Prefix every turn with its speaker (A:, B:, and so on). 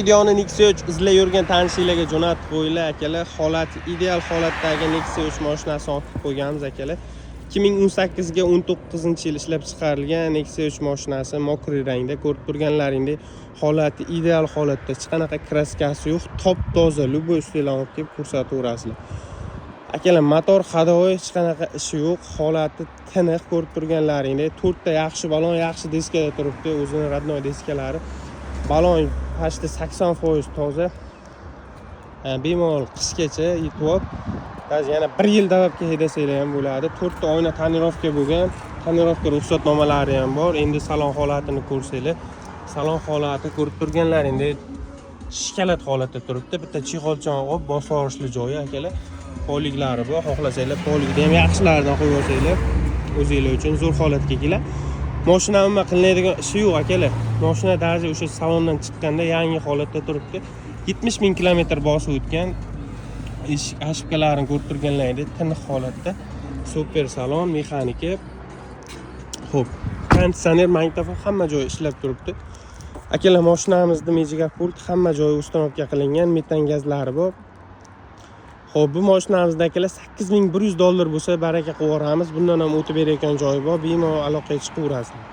A: Videoni Nexia 3 izlay yurgan tanishlarga jo'natib qo'yinglar akalar. Holati ideal holatdagi Nexia 3 mashinasini olib qo'yganmiz akalar. 2018 ga 19-yil ishlab chiqarilgan Nexia 3 mashinasi mokriy rangda, ko'rib turganlaringdek holati ideal holatda, hech qanaqa kraskasi yo'q, top toza, luboy ustidan olib kelib ko'rsataverasizlar. Akalar, motor hadoyi hech qanaqa ishi yo'q, holati tiniq, ko'rib turganlaringdek 4 ta yaxshi balon, yaxshi diskada turibdi, o'zini radnoy diskalari. Balon pashti 80% toza. Bemalol qishgacha yetib, yana 1 yil davomga haydasanglar ham bo'ladi. 4 ta oyna tonirovka bo'lgan, tonirovka ruxsatnomalari ham bor. Endi salon holatini ko'rsanglar, salon holati ko'rib turganlaringdek shikalat holatda turibdi. Bitta chexolchon olib bosib olishli joyi akalar. Poliglari bor, xohlasanglar poligida ham yaxshilaridan qo'yib olsanglar, o'zingizlar uchun zo'r holatga kelar. Mashina umuman qilinadigan ishi yo'q akalar. Mashina darzi o'sha salondan chiqqanda yangi holatda turibdi. 70 ming kilometr bosib o'tgan. Eshik ashibkalarini ko'rib turganlaringdek tiniq holatda. Super salon, mexanika. Xo'p, konditsioner, magnitofon hamma joyi ishlab turibdi. Akalar, mashinamizda mejiga pult hamma joyi ustanovka qilingan, metan gazlari bor. Xo'p, bu mashinamizda akalar $8100 bo'lsa baraka qilib yuboramiz. Bundan ham o'tib berayotgan joyi bor, bemalol aloqaga chiqaverasizlar.